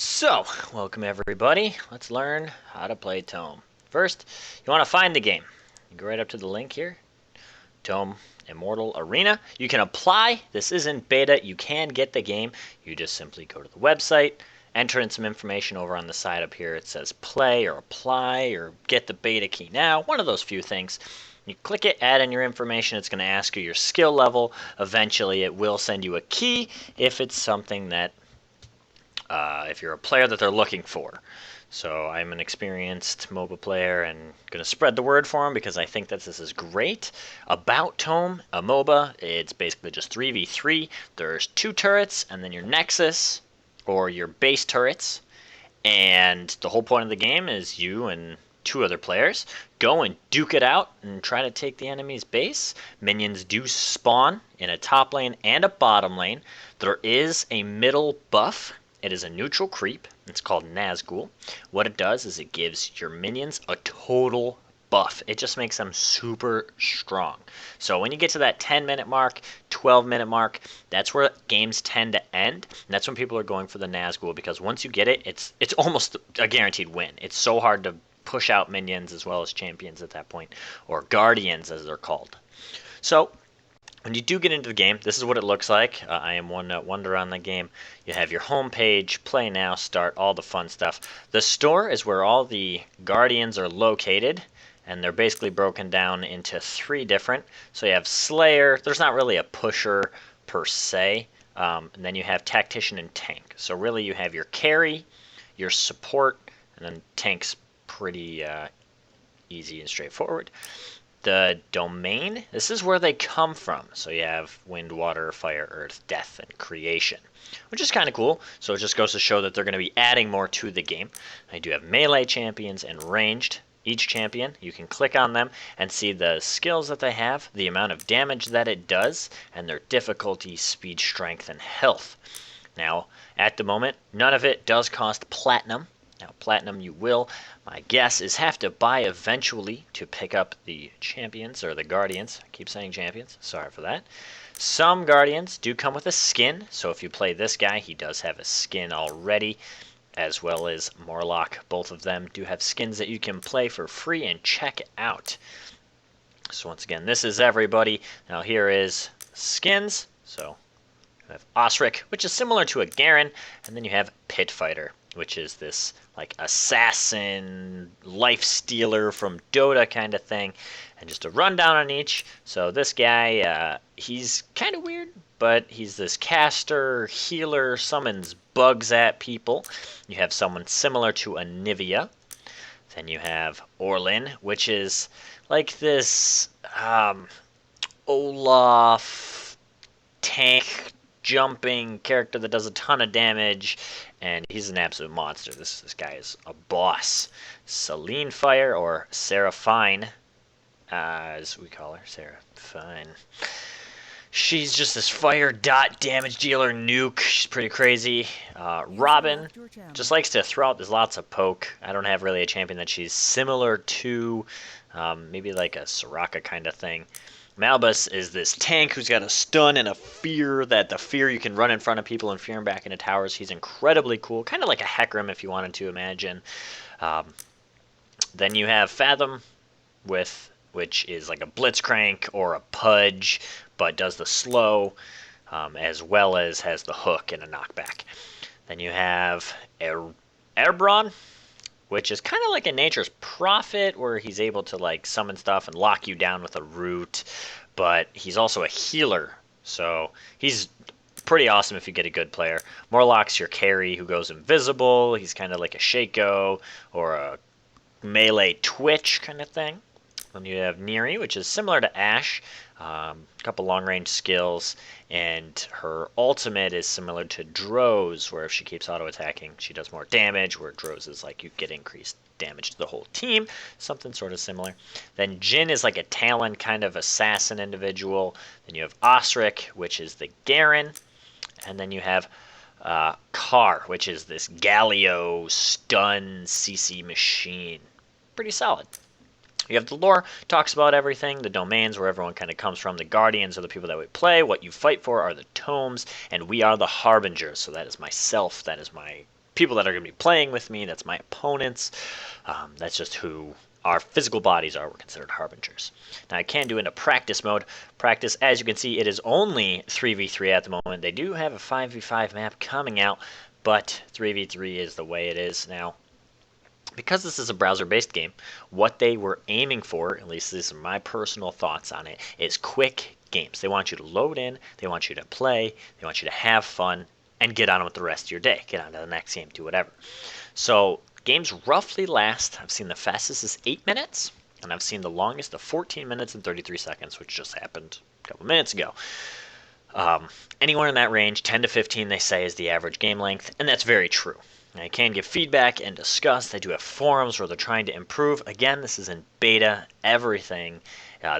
So, welcome everybody. Let's learn how to play Tome. First, you want to find the game. You go right up to the link here, Tome Immortal Arena. You can apply. This isn't beta. You can get the game. You just simply go to the website, enter in some information over on the side up here. It says play or apply or get the beta key now. One of those few things. You click it, add in your information. It's going to ask you your skill level. Eventually, it will send you a key if it's something that if you're a player that they're looking for. So I'm an experienced MOBA player and going to spread the word for them because I think that this is great. About Tome, a MOBA, it's basically just 3v3. There's 2 turrets and then your Nexus or your base turrets. And the whole point of the game is you and 2 other players go and duke it out and try to take the enemy's base. Minions do spawn in a top lane and a bottom lane. There is a middle buff. It is a neutral creep. It's called Nazgul. What it does is it gives your minions a total buff. It just makes them super strong. So when you get to that 10-minute mark, 12-minute mark, that's where games tend to end. And that's when people are going for the Nazgul because once you get it, it's almost a guaranteed win. It's so hard to push out minions as well as champions at that point, or guardians as they're called. So when you do get into the game, this is what it looks like. I am one wonder on the game. You have your home page, play now, start, all the fun stuff. The store is where all the guardians are located, and they're basically broken down into 3 different. So you have Slayer. There's not really a pusher per se. And then you have Tactician and Tank. So really you have your carry, your support, and then tank's pretty easy and straightforward. The domain, this is where they come from. So you have wind, water, fire, earth, death, and creation, which is kind of cool. So it just goes to show that they're going to be adding more to the game. I do have melee champions and ranged. Each champion, you can click on them and see the skills that they have, the amount of damage that it does, and their difficulty, speed, strength, and health. Now, at the moment, none of it does cost platinum. Now, platinum you will, my guess, is have to buy eventually to pick up the champions, or the guardians. I keep saying champions, sorry for that. Some guardians do come with a skin, so if you play this guy, he does have a skin already, as well as Morlock. Both of them do have skins that you can play for free and check out. So once again, this is everybody. Now here is skins. So you have Osric, which is similar to a Garen, and then you have Pit Fighter, which is this like assassin, life stealer from Dota kind of thing. And just a rundown on each. So this guy, he's kind of weird, but he's this caster, healer, summons bugs at people. You have someone similar to Anivia. Then you have Orlin, which is like this Olaf tank jumping character that does a ton of damage, and he's an absolute monster. This guy is a boss. Celine Fire, or Seraphine, as we call her, Seraphine. She's just this fire dot damage dealer nuke. She's pretty crazy. Robin just likes to throw out. There's lots of poke. I don't have really a champion that she's similar to. Maybe like a Soraka kind of thing. Malbus is this tank who's got a stun and a fear, that the fear you can run in front of people and fear him back into towers. He's incredibly cool. Kind of like a Hecarim if you wanted to imagine. Then you have Fathom, which is like a Blitzcrank or a Pudge, but does the slow, as well as has the hook and a knockback. Then you have Erbron, which is kind of like a Nature's Prophet, where he's able to like summon stuff and lock you down with a root, but he's also a healer, so he's pretty awesome if you get a good player. Morlock's your carry who goes invisible. He's kind of like a Shaco or a melee Twitch kind of thing. Then you have Neri, which is similar to Ashe, a couple long-range skills, and her ultimate is similar to Dro's, where if she keeps auto-attacking, she does more damage, where Dro's is like you get increased damage to the whole team, something sort of similar. Then Jhin is like a Talon kind of assassin individual. Then you have Osric, which is the Garen, and then you have Carr, which is this Galio stun CC machine. Pretty solid. You have the lore, talks about everything, the domains, where everyone kind of comes from. The guardians are the people that we play. What you fight for are the tomes, and we are the harbingers. So that is myself, that is my people that are going to be playing with me. That's my opponents. That's just who our physical bodies are. We're considered harbingers. Now I can do into practice mode. Practice, as you can see, it is only 3v3 at the moment. They do have a 5v5 map coming out, but 3v3 is the way it is now. Because this is a browser-based game, what they were aiming for, at least these are my personal thoughts on it, is quick games. They want you to load in, they want you to play, they want you to have fun, and get on with the rest of your day. Get on to the next game, do whatever. So games roughly last, I've seen the fastest is 8 minutes, and I've seen the longest of 14 minutes and 33 seconds, which just happened a couple minutes ago. Anywhere in that range, 10 to 15 they say is the average game length, and that's very true. Now, you can give feedback and discuss. They do have forums where they're trying to improve. Again, this is in beta, everything.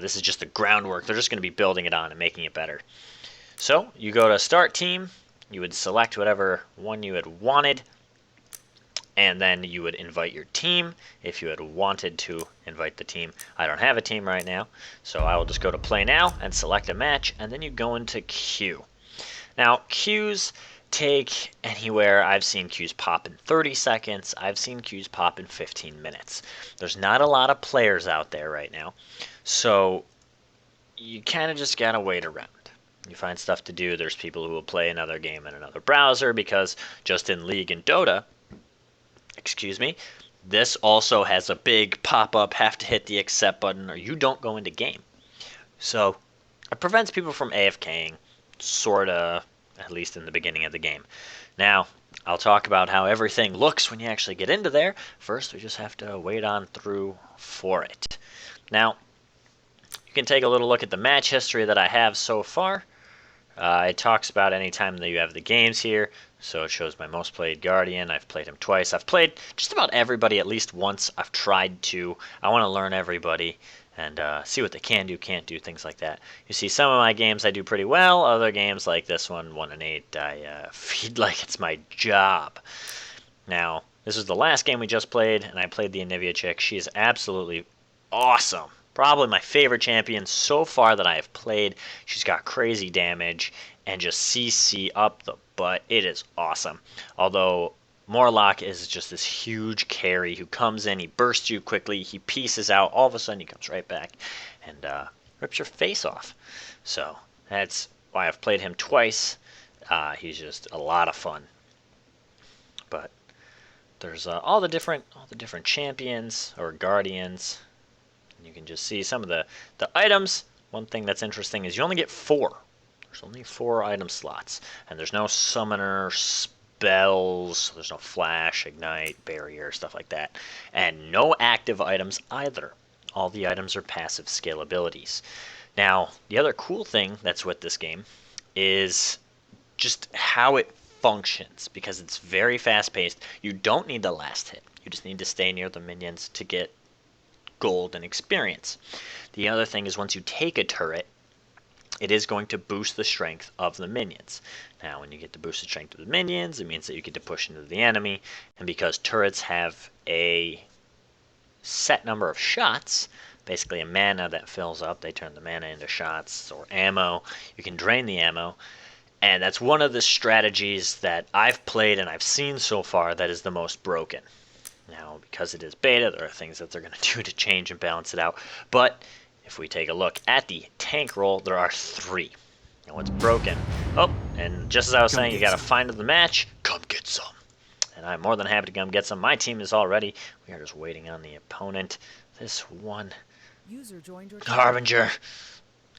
This is just the groundwork. They're just going to be building it on and making it better. So you go to start team, you would select whatever one you had wanted, and then you would invite your team if you had wanted to invite the team. I don't have a team right now, so I will just go to play now and select a match, and then you go into queue. Now, queues take anywhere. I've seen queues pop in 30 seconds. I've seen queues pop in 15 minutes. There's not a lot of players out there right now, so you kind of just gotta wait around. You find stuff to do. There's people who will play another game in another browser, because just in League and Dota, excuse me, this also has a big pop-up, have to hit the accept button or you don't go into game. So it prevents people from AFKing, sorta, at least in the beginning of the game. Now, I'll talk about how everything looks when you actually get into there. First, we just have to wait on through for it. Now, you can take a little look at the match history that I have so far. It talks about any time that you have the games here. So it shows my most played Guardian. I've played him twice. I've played just about everybody at least once. I've tried to. I want to learn everybody and see what they can do, can't do, things like that. You see, some of my games I do pretty well. Other games like this one, 1 and 8, I feed like it's my job. Now, this is the last game we just played, and I played the Anivia chick. She is absolutely awesome. Probably my favorite champion so far that I have played. She's got crazy damage and just CC up the butt. It is awesome. Although Morlock is just this huge carry who comes in, he bursts you quickly, he pieces out, all of a sudden he comes right back and rips your face off. So that's why I've played him twice. He's just a lot of fun. But there's all the different champions or guardians. You can just see some of the items. One thing that's interesting is you only get 4. There's only 4 item slots. And there's no summoner, spells, there's no flash, ignite, barrier, stuff like that. And no active items either. All the items are passive skill abilities. Now, the other cool thing that's with this game is just how it functions, because it's very fast-paced. You don't need the last hit. You just need to stay near the minions to get gold and experience. The other thing is once you take a turret, it is going to boost the strength of the minions. Now, when you get the boosted strength of the minions, it means that you get to push into the enemy, and because turrets have a set number of shots, basically a mana that fills up, they turn the mana into shots or ammo. You can drain the ammo, and that's one of the strategies that I've played and I've seen so far that is the most broken. Now, because it is beta, there are things that they're going to do to change and balance it out. But if we take a look at the tank roll, there are 3. And what's broken? Oh, and just as I was saying, you got to find the match. Come get some. And I'm more than happy to come get some. My team is all ready. We are just waiting on the opponent. This one. User joined your Harbinger.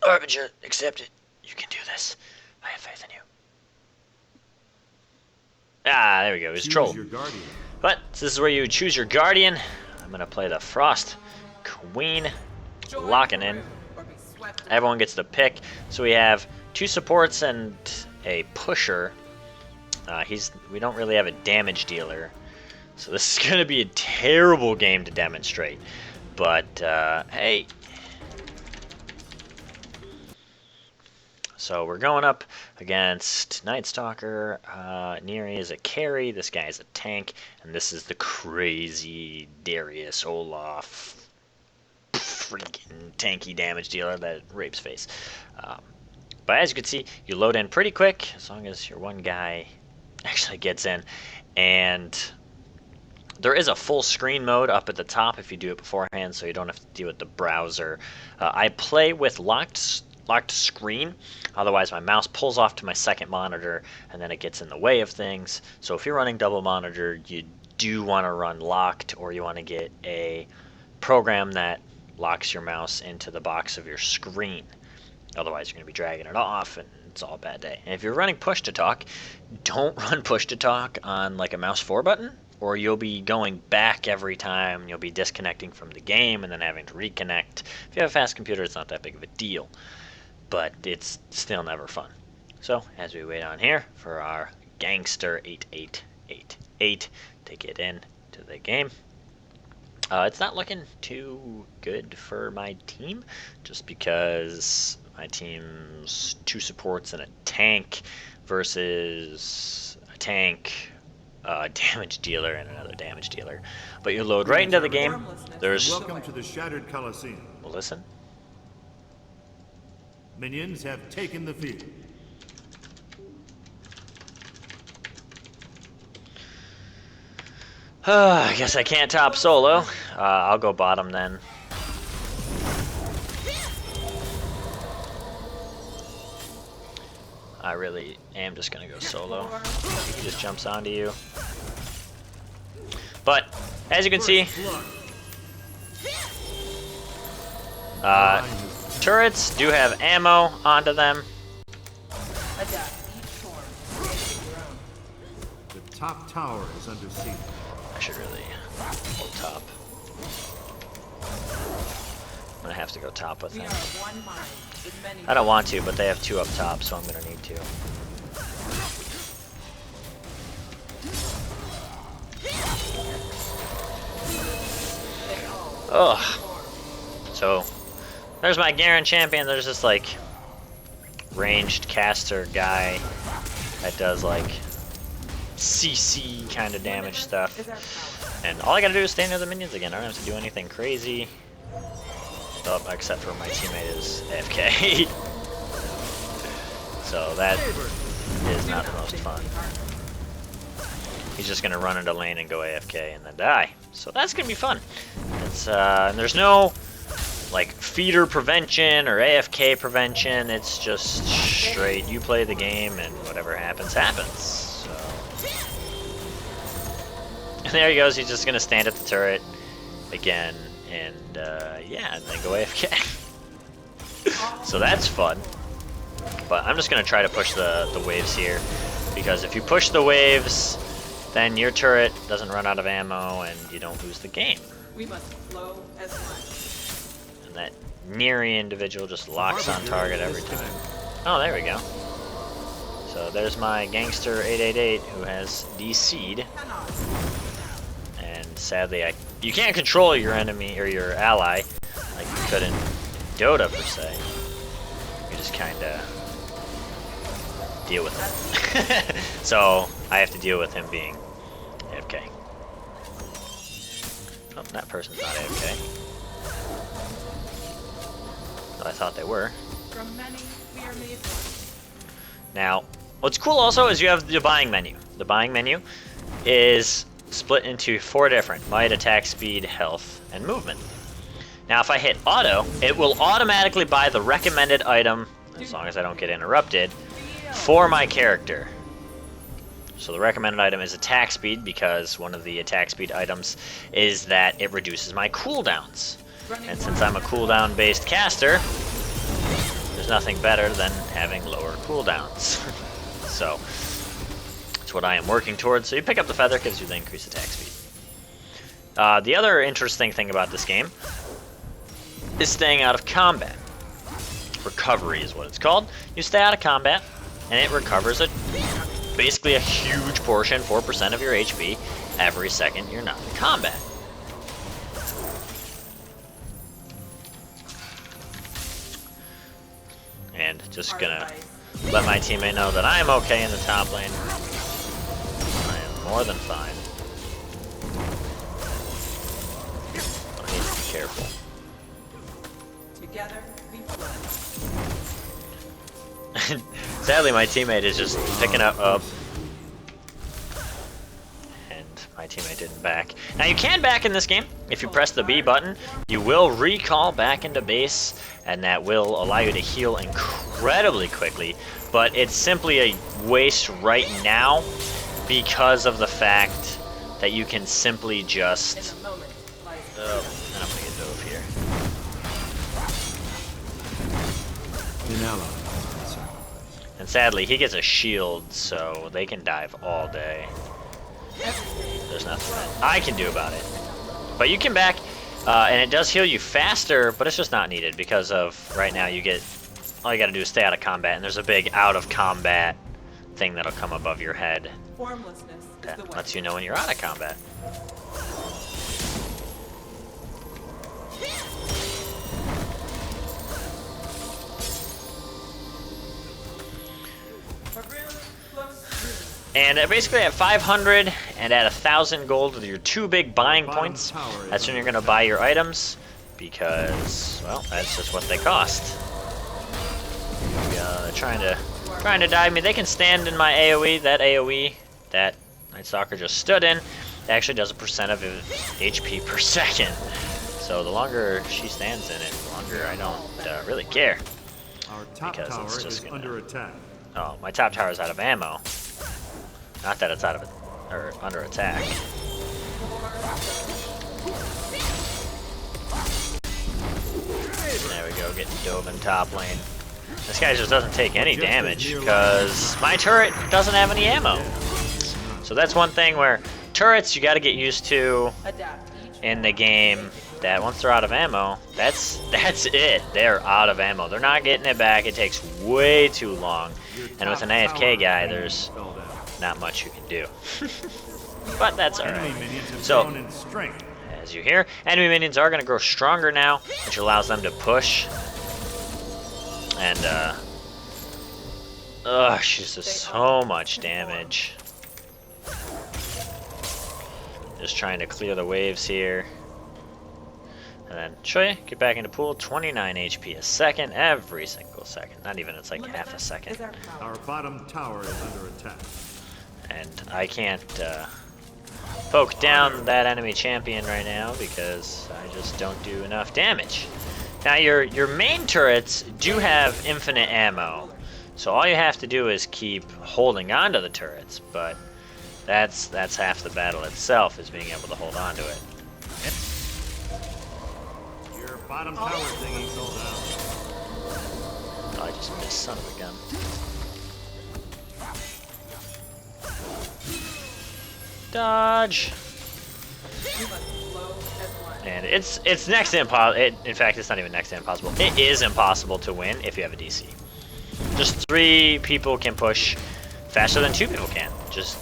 Harbinger, accept it. You can do this. I have faith in you. Ah, there we go. He's trolled. But this is where you choose your guardian. I'm going to play the Frost Queen. Locking in. Everyone gets to pick. So we have 2 supports and a pusher. We don't really have a damage dealer. So this is going to be a terrible game to demonstrate. But, hey. So we're going up against Night Stalker. Neri is a carry. This guy is a tank. And this is the crazy Darius Olaf freaking tanky damage dealer that rapes face. But as you can see, you load in pretty quick as long as your one guy actually gets in. And there is a full screen mode up at the top if you do it beforehand, so you don't have to deal with the browser. I play with locked screen, otherwise my mouse pulls off to my second monitor and then it gets in the way of things. So if you're running double monitor, you do want to run locked, or you want to get a program that locks your mouse into the box of your screen. Otherwise you're going to be dragging it off and it's all a bad day. And if you're running push to talk, don't run push to talk on like a mouse 4 button, or you'll be going back every time. You'll be disconnecting from the game and then having to reconnect. If you have a fast computer, it's not that big of a deal, but it's still never fun. So as we wait on here for our Gangster 8888 to get in to the game. It's not looking too good for my team, just because my team's 2 supports and a tank versus a tank, damage dealer, and another damage dealer. But you load right into the game. There's... Welcome to the Shattered Coliseum. Well, listen. Minions have taken the field. I guess I can't top solo. I'll go bottom then. I really am just gonna go solo. He just jumps onto you. But as you can see, turrets do have ammo onto them. The top tower is under siege. I should really hold top. I'm gonna have to go top with him. I don't want to, but they have 2 up top, so I'm gonna need to. Ugh. So there's my Garen champion. There's this like ranged caster guy that does like CC kind of damage stuff. And all I gotta do is stay near the minions again. I don't have to do anything crazy. Oh, except for my teammate is AFK. So that is not the most fun. He's just gonna run into lane and go AFK and then die. So that's gonna be fun. It's there's no like feeder prevention or AFK prevention. It's just straight. You play the game and whatever happens, happens. So. And there he goes. He's just gonna stand at the turret again and yeah, and then go AFK. So that's fun. But I'm just gonna try to push the waves here, because if you push the waves, then your turret doesn't run out of ammo and you don't lose the game. We must flow as one. And that Neary individual just locks on target every time. Oh, there we go. So there's my Gangster 888 who has DC'd. And sadly, you can't control your enemy or your ally like you could in Dota per se. You just kinda deal with him. So I have to deal with him being AFK. Oh, that person's not AFK. But I thought they were. From many, we are made one. Now, what's cool also is you have the buying menu. The buying menu is split into 4 different: might, attack, speed, health, and movement. Now, if I hit auto, it will automatically buy the recommended item, as long as I don't get interrupted, for my character. So the recommended item is attack speed, because one of the attack speed items is that it reduces my cooldowns. And since I'm a cooldown based caster, there's nothing better than having lower cooldowns. So that's what I am working towards. So you pick up the feather, gives you the increased attack speed. The other interesting thing about this game is staying out of combat. Recovery is what it's called. You stay out of combat, and it recovers basically a huge portion, 4% of your HP, every second you're not in combat. And just gonna let my teammate know that I'm okay in the top lane. I am more than fine. I need to be careful. Together, we flow. Sadly, my teammate is just picking up. teammate didn't back. Now you can back in this game. If you press the B button, you will recall back into base, and that will allow you to heal incredibly quickly. But it's simply a waste right now because of the fact that you can simply just... Oh, and I'm gonna get dove here. And sadly, he gets a shield, so they can dive all day. There's nothing that I can do about it. But you can back, and it does heal you faster, but it's just not needed because of right now you get... All you gotta do is stay out of combat, and there's a big out of combat thing that'll come above your head. Formlessness That is the way. lets you know when you're out of combat. And basically at 500 and at 1,000 gold with your 2 big buying points, that's when you're going to buy your items, because, well, that's just what they cost. Trying to dive me. They can stand in my AoE. That AoE that Night Stalker just stood in, it actually does a % of HP per second. So the longer she stands in it, the longer I don't really care. Our top Because tower it's just is gonna... under attack. Oh, my top tower is out of ammo. Not that it's out of it, or under attack. There we go, getting dove in top lane. This guy just doesn't take any damage because my turret doesn't have any ammo. So that's one thing where turrets you got to get used to Adapt each in the game. That once they're out of ammo, that's it. They're out of ammo. They're not getting it back. It takes way too long. And with an AFK guy, there's not much you can do. But that's alright. So, as you hear, enemy minions are going to grow stronger now, which allows them to push. And, she's just so much damage. Just trying to clear the waves here. And then, show you, get back into pool, 29 HP a second, every single second. Not even, it's like half a second. Our bottom tower is under attack. And I can't poke down that enemy champion right now because I just don't do enough damage. Now your main turrets do have infinite ammo, so all you have to do is keep holding on to the turrets, but that's half the battle itself, is being able to hold on to it. Your bottom tower thingy sold out. Oh, I just missed, son of a gun. Dodge. And it's next to impossible. In fact, it's not even next to impossible. It is impossible to win if you have a DC. Just 3 people can push faster than 2 people can. Just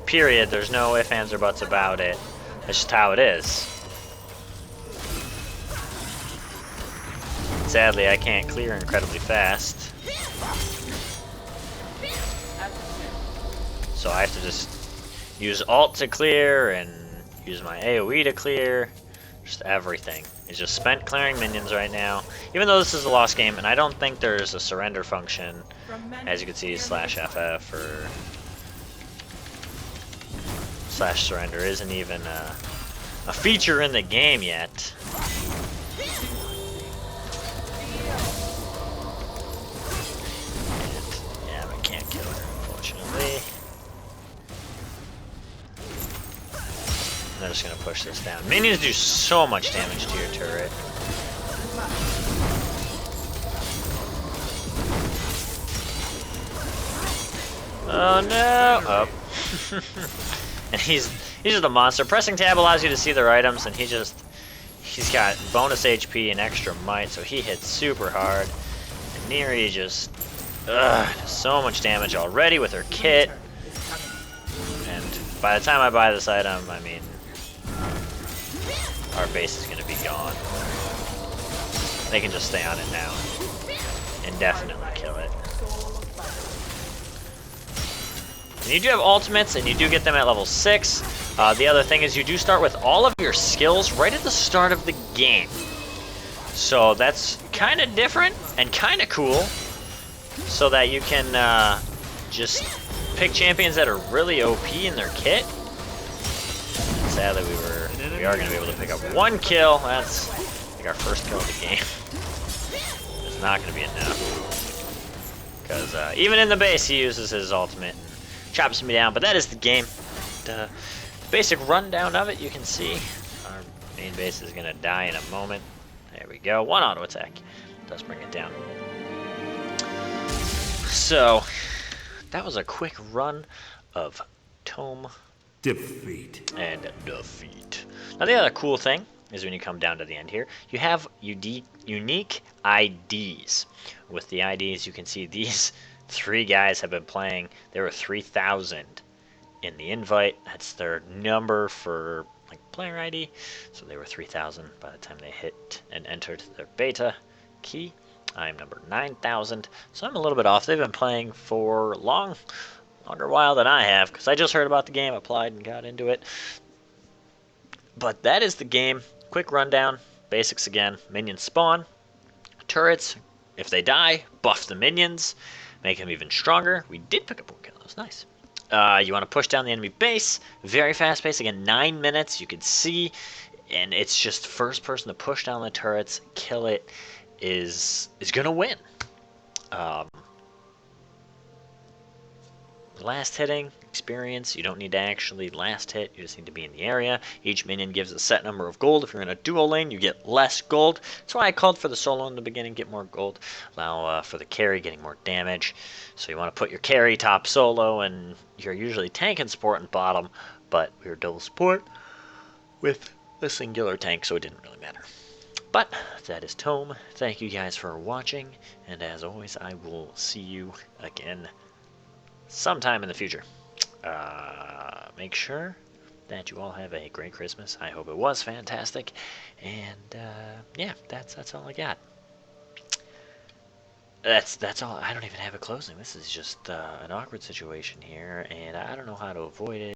period. There's no ifs, ands, or buts about it. That's just how it is. Sadly, I can't clear incredibly fast. So I have to just use alt to clear and use my AoE to clear. Just everything. It's just spent clearing minions right now. Even though this is a lost game, and I don't think there's a surrender function, as you can see, /FF or /surrender isn't even a feature in the game yet. And, yeah, I can't kill her, unfortunately. I'm just gonna push this down. Minions do so much damage to your turret. Oh no! Oh. And he's just a monster. Pressing tab allows you to see their items, and he's got bonus HP and extra might, so he hits super hard. And Neri just does so much damage already with her kit. And by the time I buy this item, I mean, our base is going to be gone. They can just stay on it now and definitely kill it. And you do have ultimates, and you do get them at level 6. The other thing is you do start with all of your skills right at the start of the game. So that's kind of different and kind of cool, so that you can just pick champions that are really OP in their kit. Sadly, we are going to be able to pick up 1 kill. That's like our first kill of the game. It's not going to be enough. Because even in the base, he uses his ultimate and chops me down. But that is the game. The basic rundown of it, you can see. Our main base is going to die in a moment. There we go. 1 auto attack. Does bring it down. So, that was a quick run of Tome Defeat. and defeat. Now the other cool thing is when you come down to the end here, you have unique IDs. With the IDs, you can see these 3 guys have been playing. There were 3,000 in the invite. That's their number for like player ID. So they were 3,000 by the time they hit and entered their beta key. I'm number 9,000, so I'm a little bit off. They've been playing for longer while than I have, because I just heard about the game, applied, and got into it. But that is the game. Quick rundown. Basics again. Minions spawn. Turrets, if they die, buff the minions. Make them even stronger. We did pick up 1 kill. That was nice. You want to push down the enemy base. Very fast pace. Again, 9 minutes. You can see. And it's just first person to push down the turrets, kill it, is going to win. Last hitting experience, you don't need to actually last hit, you just need to be in the area. Each minion gives a set number of gold. If you're in a duo lane, you get less gold. That's why I called for the solo in the beginning, get more gold. Allow for the carry, getting more damage. So you want to put your carry top solo, and you're usually tank and support and bottom, but we were double support with a singular tank, so it didn't really matter. But that is Tome. Thank you guys for watching, and as always, I will see you again sometime in the future. Make sure that you all have a great Christmas. I hope it was fantastic, and yeah, that's all I got. That's all. I don't even have a closing. This is just an awkward situation here, and I don't know how to avoid it.